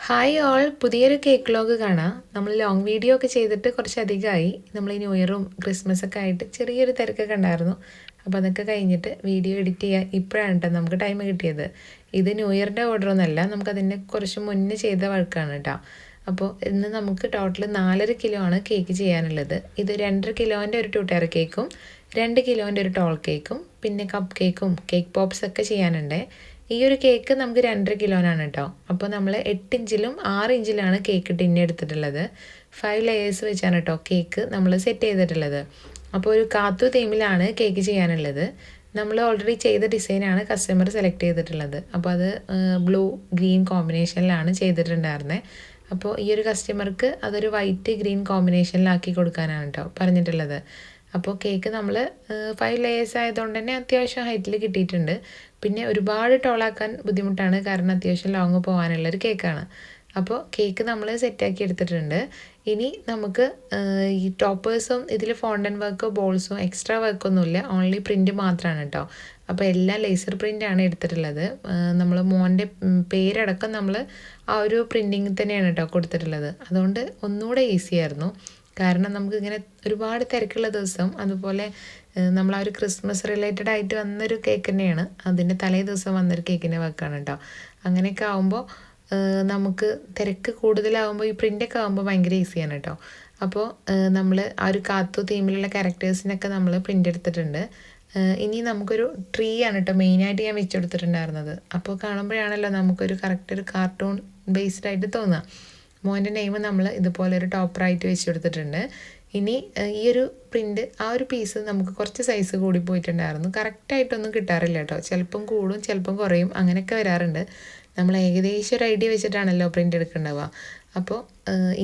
Hi all പുതിയൊരു cake vlog കാണാം. നമ്മൾ ലോങ് വീഡിയോ ഒക്കെ ചെയ്തിട്ട് കുറച്ചധികമായി. നമ്മൾ ഈ ന്യൂ ഇയറും ക്രിസ്മസൊക്കെ ആയിട്ട് ചെറിയൊരു തിരക്കൊക്കെ ഉണ്ടായിരുന്നു. അപ്പോൾ അതൊക്കെ കഴിഞ്ഞിട്ട് വീഡിയോ എഡിറ്റ് ചെയ്യാൻ ഇപ്പോഴാണ് കേട്ടോ നമുക്ക് ടൈം കിട്ടിയത്. ഇത് ന്യൂ ഇയറിൻ്റെ ഓർഡറൊന്നുമല്ല, നമുക്കതിൻ്റെ കുറച്ച് മുന്നേ ചെയ്ത വർക്കാണ് കേട്ടോ. അപ്പോൾ ഇന്ന് നമുക്ക് ടോട്ടൽ 4.5 കിലോ ആണ് കേക്ക് ചെയ്യാനുള്ളത്. ഇത് 2.5 കിലോൻ്റെ ഒരു 2 ടയർ കേക്കും 2 കിലോൻ്റെ ഒരു ടോൾ കേക്കും പിന്നെ കപ്പ് കേക്കും കേക്ക് പോപ്സ് ഒക്കെ ചെയ്യാനുണ്ട്. ഈ ഒരു കേക്ക് നമുക്ക് 2.5 കിലോനാണ് കേട്ടോ. അപ്പോൾ നമ്മൾ 8 ഇഞ്ചിലും 6 ഇഞ്ചിലാണ് കേക്ക് ടിന്ന് എടുത്തിട്ടുള്ളത്. 5 ലെയേഴ്സ് വെച്ചാണ് കേട്ടോ കേക്ക് നമ്മൾ സെറ്റ് ചെയ്തിട്ടുള്ളത്. അപ്പോൾ ഒരു കാത്തു തീമിലാണ് കേക്ക് ചെയ്യാനുള്ളത്. നമ്മൾ ഓൾറെഡി ചെയ്ത ഡിസൈനാണ് കസ്റ്റമർ സെലക്ട് ചെയ്തിട്ടുള്ളത്. അപ്പോൾ അത് ബ്ലൂ ഗ്രീൻ കോമ്പിനേഷനിലാണ് ചെയ്തിട്ടുണ്ടായിരുന്നത്. അപ്പോൾ ഈ ഒരു കസ്റ്റമർക്ക് അതൊരു വൈറ്റ് ഗ്രീൻ കോമ്പിനേഷനിലാക്കി കൊടുക്കാനാണ് കേട്ടോ പറഞ്ഞിട്ടുള്ളത്. അപ്പോൾ കേക്ക് നമ്മൾ 5 ലെയേഴ്സ് ആയതുകൊണ്ട് തന്നെ അത്യാവശ്യം ഹൈറ്റിൽ കിട്ടിയിട്ടുണ്ട്. പിന്നെ ഒരുപാട് ടോളാക്കാൻ ബുദ്ധിമുട്ടാണ്, കാരണം അത്യാവശ്യം ലോങ് പോകാനുള്ളൊരു കേക്കാണ്. അപ്പോൾ കേക്ക് നമ്മൾ സെറ്റാക്കി എടുത്തിട്ടുണ്ട്. ഇനി നമുക്ക് ഈ ടോപ്പേഴ്സും ഇതിൽ ഫോണ്ടൻ വർക്കോ ബോൾസോ എക്സ്ട്രാ വർക്കൊന്നുമില്ല, ഓൺലി പ്രിൻറ്റ് മാത്രമാണ് കേട്ടോ. അപ്പോൾ എല്ലാം ലേസർ പ്രിൻ്റാണ് എടുത്തിട്ടുള്ളത്. നമ്മൾ മോൻ്റെ പേരടക്കം നമ്മൾ ആ ഒരു പ്രിൻറ്റിങ് തന്നെയാണ് കേട്ടോ കൊടുത്തിട്ടുള്ളത്. അതുകൊണ്ട് ഒന്നുകൂടെ ഈസി ആയിരുന്നു. കാരണം നമുക്കിങ്ങനെ ഒരുപാട് തിരക്കുള്ള ദിവസം, അതുപോലെ നമ്മൾ ആ ഒരു ക്രിസ്മസ് റിലേറ്റഡ് ആയിട്ട് വന്നൊരു കേക്ക് തന്നെയാണ്, അതിൻ്റെ തലേ ദിവസം വന്നൊരു കേക്കിൻ്റെ വർക്കാണ് കേട്ടോ. അങ്ങനെയൊക്കെ ആകുമ്പോൾ നമുക്ക് തിരക്ക് കൂടുതലാകുമ്പോൾ ഈ പ്രിൻ്റൊക്കെ ആകുമ്പോൾ ഭയങ്കര ഈസിയാണ് കേട്ടോ. അപ്പോൾ നമ്മൾ ആ ഒരു കാത്തു തീമിലുള്ള ക്യാരക്ടേഴ്സിനൊക്കെ നമ്മൾ പ്രിൻ്റ് എടുത്തിട്ടുണ്ട്. ഇനി നമുക്കൊരു ട്രീ ആണ് കേട്ടോ മെയിനായിട്ട് ഞാൻ വെച്ചെടുത്തിട്ടുണ്ടായിരുന്നത്. അപ്പോൾ കാണുമ്പോഴാണല്ലോ നമുക്കൊരു കറക്റ്റ് ഒരു കാർട്ടൂൺ ബേസ്ഡ് ആയിട്ട് തോന്നുക. മോൻ്റെ നെയിം നമ്മൾ ഇതുപോലെ ഒരു ടോപ്പറായിട്ട് വെച്ച് കൊടുത്തിട്ടുണ്ട്. ഇനി ഈ ഒരു പ്രിൻ്റ് ആ ഒരു പീസ് നമുക്ക് കുറച്ച് സൈസ് കൂടി പോയിട്ടുണ്ടായിരുന്നു. കറക്റ്റായിട്ടൊന്നും കിട്ടാറില്ല കേട്ടോ, ചിലപ്പം കൂടും ചിലപ്പം കുറയും, അങ്ങനെയൊക്കെ വരാറുണ്ട്. നമ്മൾ ഏകദേശം ഒരു ഐഡിയ വെച്ചിട്ടാണല്ലോ പ്രിൻ്റ് എടുക്കേണ്ടവ. അപ്പോൾ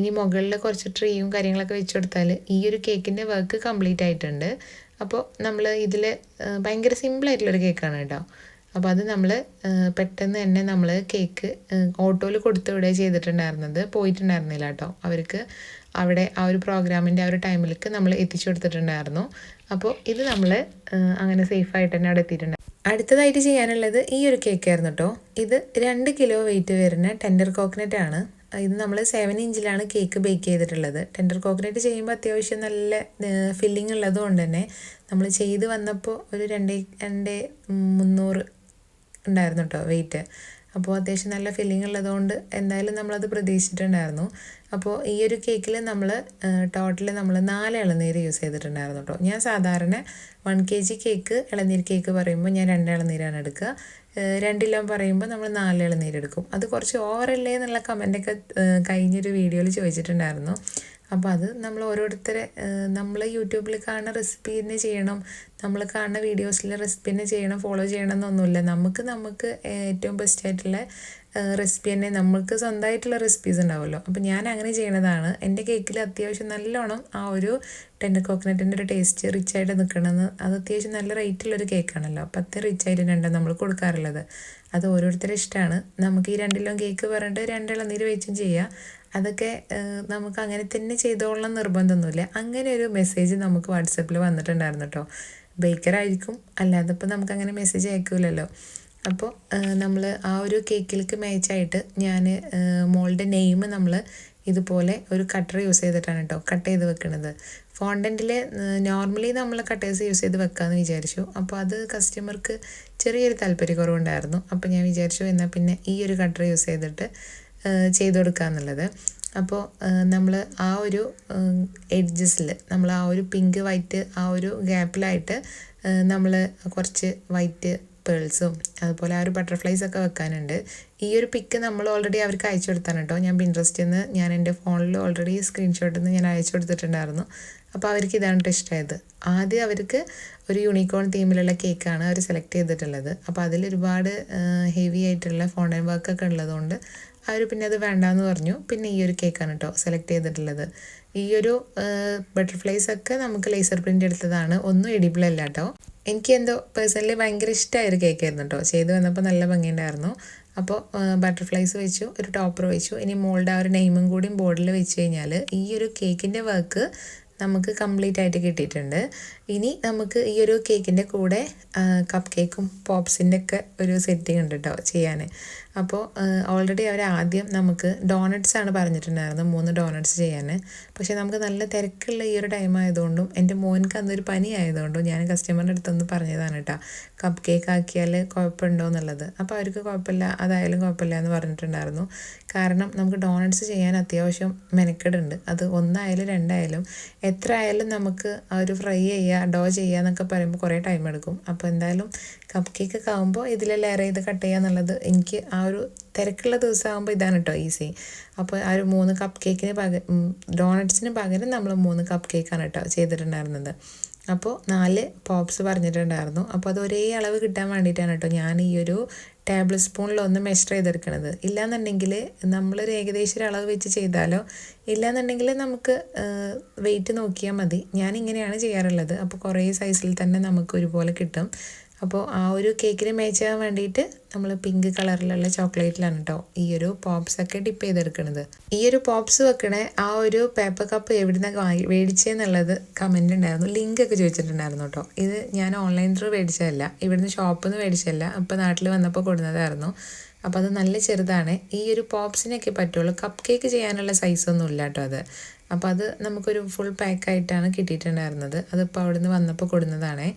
ഇനി മുകളിൽ കുറച്ച് ട്രീയും കാര്യങ്ങളൊക്കെ വെച്ച് കൊടുത്താൽ ഈ ഒരു കേക്കിൻ്റെ വർക്ക് കംപ്ലീറ്റ് ആയിട്ടുണ്ട്. അപ്പോൾ നമ്മൾ ഇതിൽ ഭയങ്കര സിമ്പിളായിട്ടുള്ളൊരു കേക്കാണ് കേട്ടോ. അപ്പോൾ അത് നമ്മൾ പെട്ടെന്ന് തന്നെ നമ്മൾ കേക്ക് ഓട്ടോയിൽ കൊടുത്തു വിടുക ചെയ്തിട്ടുണ്ടായിരുന്നത്, പോയിട്ടുണ്ടായിരുന്നില്ല കേട്ടോ. അവർക്ക് അവിടെ ആ ഒരു പ്രോഗ്രാമിൻ്റെ ആ ഒരു ടൈമിലേക്ക് നമ്മൾ എത്തിച്ചു കൊടുത്തിട്ടുണ്ടായിരുന്നു. അപ്പോൾ ഇത് നമ്മൾ അങ്ങനെ സേഫായിട്ട് തന്നെ അവിടെ എത്തിയിട്ടുണ്ട്. അടുത്തതായിട്ട് ചെയ്യാനുള്ളത് ഈ ഒരു കേക്കായിരുന്നു കേട്ടോ. ഇത് 2 കിലോ വെയിറ്റ് വരുന്ന ടെൻഡർ കോക്കനട്ട് ആണ്. ഇത് നമ്മൾ 7 ഇഞ്ചിലാണ് കേക്ക് ബേക്ക് ചെയ്തിട്ടുള്ളത്. ടെൻഡർ കോക്കനട്ട് ചെയ്യുമ്പോൾ അത്യാവശ്യം നല്ല ഫില്ലിംഗ് ഉള്ളത് കൊണ്ട് തന്നെ നമ്മൾ ചെയ്ത് വന്നപ്പോൾ ഒരു 2,300 ഉണ്ടായിരുന്നു കേട്ടോ വെയിറ്റ്. അപ്പോൾ അത്യാവശ്യം നല്ല ഫില്ലിംഗ് ഉള്ളതുകൊണ്ട് എന്തായാലും നമ്മളത് പ്രതീക്ഷിച്ചിട്ടുണ്ടായിരുന്നു. അപ്പോൾ ഈ ഒരു കേക്കിൽ നമ്മൾ ടോട്ടൽ നമ്മൾ 4 ഇളനീര് യൂസ് ചെയ്തിട്ടുണ്ടായിരുന്നു കേട്ടോ. ഞാൻ സാധാരണ 1 kg കേക്ക് ഇളനീർ കേക്ക് പറയുമ്പോൾ ഞാൻ 2 ഇളനീരാണ് എടുക്കുക. 2 കിലോ പറയുമ്പോൾ നമ്മൾ 4 ഇളനീര് എടുക്കും. അത് കുറച്ച് ഓവറല്ലേ എന്നുള്ള കമൻറ്റൊക്കെ കഴിഞ്ഞൊരു വീഡിയോയിൽ ചോദിച്ചിട്ടുണ്ടായിരുന്നു. അപ്പോൾ അത് നമ്മൾ ഓരോരുത്തരെ നമ്മൾ യൂട്യൂബിൽ കാണുന്ന റെസിപ്പി തന്നെ ചെയ്യണം, നമ്മൾ കാണുന്ന വീഡിയോസിലെ റെസിപ്പി തന്നെ ചെയ്യണം, ഫോളോ ചെയ്യണം എന്നൊന്നുമില്ല. നമുക്ക് ഏറ്റവും ബെസ്റ്റ് ആയിട്ടുള്ള റെസിപ്പി തന്നെ, നമുക്ക് സ്വന്തമായിട്ടുള്ള റെസിപ്പീസ് ഉണ്ടാവുമല്ലോ. അപ്പോൾ ഞാൻ അങ്ങനെ ചെയ്യണതാണ്. എൻ്റെ കേക്കിൽ അത്യാവശ്യം നല്ലോണം ആ ഒരു ടെൻഡർ കോക്കനട്ടിൻ്റെ ഒരു ടേസ്റ്റ് റിച്ചായിട്ട് നിൽക്കണമെന്ന്. അത് അത്യാവശ്യം നല്ല റേറ്റുള്ളൊരു കേക്കാണല്ലോ, അപ്പോൾ അത്ര റിച്ചായിട്ട് രണ്ടും നമ്മൾ കൊടുക്കാറുള്ളത്. അത് ഓരോരുത്തരുടെ ഇഷ്ടമാണ്. നമുക്ക് ഈ 2 കിലോ കേക്ക് പറഞ്ഞിട്ട് 2 ഇളനീര് വെച്ചും ചെയ്യാം. അതൊക്കെ നമുക്ക് അങ്ങനെ തന്നെ ചെയ്തോളണം നിർബന്ധമൊന്നുമില്ല. അങ്ങനെ ഒരു മെസ്സേജ് നമുക്ക് വാട്സപ്പിൽ വന്നിട്ടുണ്ടായിരുന്നു കേട്ടോ. ബേക്കറായിരിക്കും, അല്ലാതെ ഇപ്പോൾ നമുക്കങ്ങനെ മെസ്സേജ് അയക്കില്ലല്ലോ. അപ്പോൾ നമ്മൾ ആ ഒരു കേക്കിലേക്ക് മാച്ചായിട്ട് ഞാൻ മോളുടെ നെയിം നമ്മൾ ഇതുപോലെ ഒരു കട്ടർ യൂസ് ചെയ്തിട്ടാണ് കേട്ടോ കട്ട് ചെയ്ത് വെക്കുന്നത്. ഫോണ്ടൻറ്റിൽ നോർമലി നമ്മൾ കട്ടേഴ്സ് യൂസ് ചെയ്ത് വെക്കാമെന്ന് വിചാരിച്ചു. അപ്പോൾ അത് കസ്റ്റമർക്ക് ചെറിയൊരു താല്പര്യക്കുറവുണ്ടായിരുന്നു. അപ്പോൾ ഞാൻ വിചാരിച്ചു എന്നാൽ പിന്നെ ഈ ഒരു കട്ടർ യൂസ് ചെയ്തിട്ട് ചെയ്ത് കൊടുക്കുക എന്നുള്ളത്. അപ്പോൾ നമ്മൾ ആ ഒരു എഡ്ജസിൽ നമ്മൾ ആ ഒരു പിങ്ക് വൈറ്റ് ആ ഒരു ഗ്യാപ്പിലായിട്ട് നമ്മൾ കുറച്ച് വൈറ്റ് പേൾസും അതുപോലെ ആ ഒരു ബട്ടർഫ്ലൈസ് ഒക്കെ വെക്കാനുണ്ട്. ഈ ഒരു പിക്ക് നമ്മൾ ഓൾറെഡി അവർക്ക് അയച്ചു കൊടുത്താണ് കേട്ടോ. ഞാൻ പിൻട്രസ്റ്റിൽ നിന്ന് ഞാൻ എൻ്റെ ഫോണിൽ ഓൾറെഡി സ്ക്രീൻഷോട്ടിൽ നിന്ന് ഞാൻ അയച്ചു കൊടുത്തിട്ടുണ്ടായിരുന്നു. അപ്പോൾ അവർക്ക് ഇതാണ് കേട്ടോ ഇഷ്ടമായത്. ആദ്യം അവർക്ക് ഒരു യൂണിക്കോൺ തീമിലുള്ള കേക്കാണ് അവർ സെലക്ട് ചെയ്തിട്ടുള്ളത്. അപ്പോൾ അതിലൊരുപാട് ഹെവി ആയിട്ടുള്ള ഫോണ്ടൻ വർക്കൊക്കെ ഉള്ളതുകൊണ്ട് അവർ പിന്നെ അത് വേണ്ടാന്ന് പറഞ്ഞു. പിന്നെ ഈ ഒരു കേക്കാണ് കേട്ടോ സെലക്ട് ചെയ്തിട്ടുള്ളത്. ഈ ഒരു ബട്ടർഫ്ലൈസ് ഒക്കെ നമുക്ക് ലേസർ പ്രിൻ്റ് എടുത്തതാണ്, ഒന്നും എഡിബിൾ അല്ല കേട്ടോ. എനിക്ക് എന്തോ പേഴ്സണലി ഭയങ്കര ഇഷ്ടമായൊരു കേക്കായിരുന്നു കേട്ടോ. ചെയ്ത് വന്നപ്പോൾ നല്ല ഭംഗിയുണ്ടായിരുന്നു. അപ്പോൾ ബട്ടർഫ്ലൈസ് വെച്ചു, ഒരു ടോപ്പർ വെച്ചു. ഇനി മോളുടെ ആ ഒരു നെയിമും കൂടി ബോർഡിൽ വെച്ച് കഴിഞ്ഞാൽ ഈ ഒരു കേക്കിൻ്റെ വർക്ക് നമുക്ക് കംപ്ലീറ്റ് ആയിട്ട് കിട്ടിയിട്ടുണ്ട്. ഇനി നമുക്ക് ഈ ഒരു കേക്കിൻ്റെ കൂടെ കപ്പ് കേക്കും പോപ്സിൻ്റെ ഒക്കെ ഒരു സെറ്റിംഗ് ഉണ്ട് കേട്ടോ ചെയ്യാൻ. അപ്പോൾ ഓൾറെഡി അവർ ആദ്യം നമുക്ക് ഡോണറ്റ്സ് ആണ് പറഞ്ഞിട്ടുണ്ടായിരുന്നത്, 3 ഡോണറ്റ്സ് ചെയ്യാൻ. പക്ഷേ നമുക്ക് നല്ല തിരക്കുള്ള ഈ ഒരു ടൈം ആയതുകൊണ്ടും എൻ്റെ മോൻക്ക് അന്നൊരു പനി ആയതുകൊണ്ടും ഞാൻ കസ്റ്റമറിൻ്റെ അടുത്തൊന്ന് പറഞ്ഞതാണ് കേട്ടോ, കപ്പ് കേക്ക് ആക്കിയാൽ കുഴപ്പമുണ്ടോ എന്നുള്ളത്. അപ്പോൾ അവർക്ക് കുഴപ്പമില്ല, അതായാലും കുഴപ്പമില്ല എന്ന് പറഞ്ഞിട്ടുണ്ടായിരുന്നു. കാരണം നമുക്ക് ഡോണറ്റ്സ് ചെയ്യാൻ അത്യാവശ്യം മെനക്കെടുണ്ട്. അത് 1 ആയാലും 2 ആയാലും എത്ര ആയാലും നമുക്ക് ആ ഒരു ഫ്രൈ ചെയ്യുക, ഡോ ചെയ്യുക എന്നൊക്കെ പറയുമ്പോൾ കുറേ ടൈം എടുക്കും. അപ്പോൾ എന്തായാലും കപ്പ് കേക്കൊക്കെ ആകുമ്പോൾ ഇതിൽ ലെയർ ചെയ്ത് കട്ട് ചെയ്യുക എന്നുള്ളത് എനിക്ക് ആ ഒരു തിരക്കുള്ള ദിവസമാകുമ്പോൾ ഇതാണ് കേട്ടോ ഈസി. അപ്പോൾ ആ ഒരു 3 കപ്പ് കേക്കിന് ഡോണറ്റ്സിന് പകരം നമ്മൾ 3 കപ്പ് കേക്കാണ് കേട്ടോ ചെയ്തിട്ടുണ്ടായിരുന്നത്. അപ്പോൾ 4 പോപ്സ് പറഞ്ഞിട്ടുണ്ടായിരുന്നു. അപ്പോൾ അത് ഒരേ അളവ് കിട്ടാൻ വേണ്ടിയിട്ടാണ് കേട്ടോ ഞാൻ ഈ ഒരു ടേബിൾ സ്പൂണിലൊന്ന് മെഷർ ചെയ്തെടുക്കണത്. ഇല്ലാന്നുണ്ടെങ്കിൽ നമ്മളൊരു ഏകദേശം ഒരു അളവ് വെച്ച് ചെയ്താലോ, ഇല്ലാന്നുണ്ടെങ്കിൽ നമുക്ക് വെയിറ്റ് നോക്കിയാൽ മതി. ഞാനിങ്ങനെയാണ് ചെയ്യാറുള്ളത്. അപ്പോൾ കുറേ സൈസിൽ തന്നെ നമുക്ക് ഒരുപോലെ കിട്ടും. അപ്പോൾ ആ ഒരു കേക്കിന് മാച്ച് ആകാൻ വേണ്ടിയിട്ട് നമ്മൾ പിങ്ക് കളറിലുള്ള ചോക്ലേറ്റിലാണ് കേട്ടോ ഈ ഒരു പോപ്സൊക്കെ ഡിപ്പ് ചെയ്തെടുക്കുന്നത്. ഈ ഒരു പോപ്സ് വെക്കണേ ആ ഒരു പേപ്പർ കപ്പ് എവിടെ നിന്നൊക്കെ മേടിച്ചതെന്നുള്ളത് കമൻ്റ് ഉണ്ടായിരുന്നു, ലിങ്കൊക്കെ ചോദിച്ചിട്ടുണ്ടായിരുന്നു കേട്ടോ. ഇത് ഞാൻ ഓൺലൈൻ ത്രൂ മേടിച്ചതല്ല, ഇവിടുന്ന് ഷോപ്പിൽ നിന്ന് മേടിച്ചതല്ല, അപ്പോൾ നാട്ടിൽ വന്നപ്പോൾ കൊടുക്കുന്നതായിരുന്നു. അപ്പോൾ അത് നല്ല ചെറുതാണ്. ഈ ഒരു പോപ്സിനൊക്കെ പറ്റുള്ളൂ, കപ്പ് കേക്ക് ചെയ്യാനുള്ള സൈസൊന്നും ഇല്ല കേട്ടോ അത്. അപ്പോൾ അത് നമുക്കൊരു ഫുൾ പാക്കായിട്ടാണ് കിട്ടിയിട്ടുണ്ടായിരുന്നത്. അതിപ്പോൾ അവിടെ നിന്ന് വന്നപ്പോൾ കൊടുക്കുന്നതാണേ.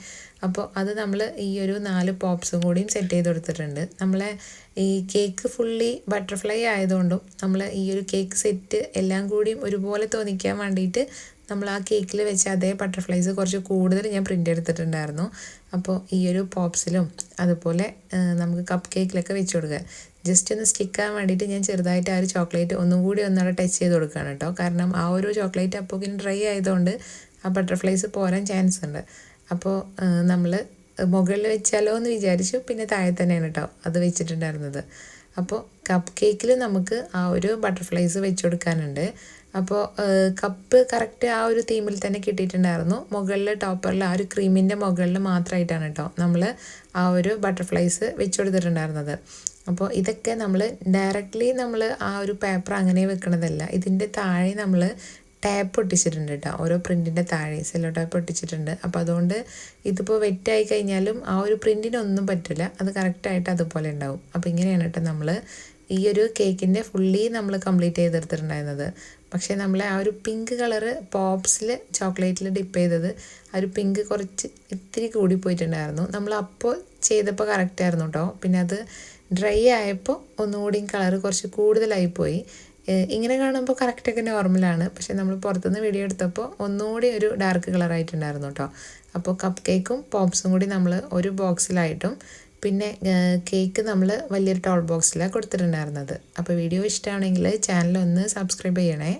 അപ്പോൾ അത് നമ്മൾ ഈ ഒരു 4 പോപ്സും കൂടിയും സെറ്റ് ചെയ്ത് കൊടുത്തിട്ടുണ്ട്. നമ്മളെ ഈ കേക്ക് ഫുള്ളി ബട്ടർഫ്ലൈ ആയതുകൊണ്ടും നമ്മൾ ഈ ഒരു കേക്ക് സെറ്റ് എല്ലാം കൂടിയും ഒരുപോലെ തോന്നിക്കാൻ വേണ്ടിയിട്ട് നമ്മൾ ആ കേക്കിൽ വെച്ച് അതേ ബട്ടർഫ്ലൈസ് കുറച്ച് കൂടുതൽ ഞാൻ പ്രിൻ്റ് എടുത്തിട്ടുണ്ടായിരുന്നു. അപ്പോൾ ഈ ഒരു പോപ്സിലും അതുപോലെ നമുക്ക് കപ്പ് കേക്കിലൊക്കെ വെച്ച് കൊടുക്കുക. ജസ്റ്റ് ഒന്ന് സ്റ്റിക്കാൻ വേണ്ടിയിട്ട് ഞാൻ ചെറുതായിട്ട് ആ ഒരു ചോക്ലേറ്റ് ഒന്നുകൂടി ഒന്നവിടെ ടച്ച് ചെയ്ത് കൊടുക്കുകയാണ് കേട്ടോ. കാരണം ആ ഒരു ചോക്ലേറ്റ് അപ്പോഴേക്കും ഡ്രൈ ആയതുകൊണ്ട് ആ ബട്ടർഫ്ലൈസ് പോരാൻ ചാൻസ് ഉണ്ട്. അപ്പോൾ നമ്മൾ മുകളിൽ വെച്ചാലോ എന്ന് വിചാരിച്ചു, പിന്നെ താഴെ തന്നെയാണ് കേട്ടോ അത് വെച്ചിട്ടുണ്ടായിരുന്നത്. അപ്പോൾ കപ്പ് കേക്കിൽ നമുക്ക് ആ ഒരു ബട്ടർഫ്ലൈസ് വെച്ച് കൊടുക്കാനുണ്ട്. അപ്പോൾ കപ്പ് കറക്റ്റ് ആ ഒരു തീമിൽ തന്നെ കിട്ടിയിട്ടുണ്ടായിരുന്നു. മുകളിൽ ടോപ്പറിൽ ആ ഒരു ക്രീമിൻ്റെ മുകളിൽ മാത്രമായിട്ടാണ് കേട്ടോ നമ്മൾ ആ ഒരു ബട്ടർഫ്ലൈസ് വെച്ച് കൊടുത്തിട്ടുണ്ടായിരുന്നത്. അപ്പോൾ ഇതൊക്കെ നമ്മൾ ഡയറക്റ്റ്ലി നമ്മൾ ആ ഒരു പേപ്പർ അങ്ങനെ വെക്കണതല്ല, ഇതിൻ്റെ താഴെ നമ്മൾ ടാപ്പ് ഒട്ടിച്ചിട്ടുണ്ട് കേട്ടോ. ഓരോ പ്രിൻറ്റിൻ്റെ താഴെ സെല്ലോ ടാപ്പ് ഒട്ടിച്ചിട്ടുണ്ട്. അപ്പോൾ അതുകൊണ്ട് ഇതിപ്പോൾ വെറ്റായി കഴിഞ്ഞാലും ആ ഒരു പ്രിൻറ്റിനൊന്നും പറ്റില്ല, അത് കറക്റ്റായിട്ട് അതുപോലെ ഉണ്ടാവും. അപ്പോൾ ഇങ്ങനെയാണ് കേട്ടോ നമ്മൾ ഈ ഒരു കേക്കിൻ്റെ ഫുള്ളി നമ്മൾ കംപ്ലീറ്റ് ചെയ്തെടുത്തിട്ടുണ്ടായിരുന്നത്. പക്ഷേ നമ്മൾ ആ ഒരു പിങ്ക് കളറ് പോപ്സിൽ ചോക്ലേറ്റിൽ ഡിപ്പ് ചെയ്തത് ആ ഒരു പിങ്ക് കുറച്ച് ഇത്തിരി കൂടി പോയിട്ടുണ്ടായിരുന്നു. നമ്മൾ അപ്പോൾ ചെയ്തപ്പോൾ കറക്റ്റായിരുന്നു കേട്ടോ. പിന്നെ അത് ഡ്രൈ ആയപ്പോൾ ഒന്നുകൂടിയും കളറ് കുറച്ച് കൂടുതലായിപ്പോയി. ഇങ്ങനെ കാണുമ്പോൾ കറക്റ്റൊക്കെ നോർമലാണ്, പക്ഷേ നമ്മൾ പുറത്തുനിന്ന് വീഡിയോ എടുത്തപ്പോൾ ഒന്നുകൂടി ഒരു ഡാർക്ക് കളറായിട്ടുണ്ടായിരുന്നു കേട്ടോ. അപ്പോൾ കപ്പ് കേക്കും പോപ്സും കൂടി നമ്മൾ ഒരു ബോക്സിലായിട്ടും പിന്നെ കേക്ക് നമ്മൾ വലിയൊരു ടോൾ ബോക്സിലാണ് കൊടുത്തിട്ടുണ്ടായിരുന്നത്. അപ്പോൾ വീഡിയോ ഇഷ്ടമാണെങ്കിൽ ചാനൽ ഒന്ന് സബ്സ്ക്രൈബ് ചെയ്യണേ.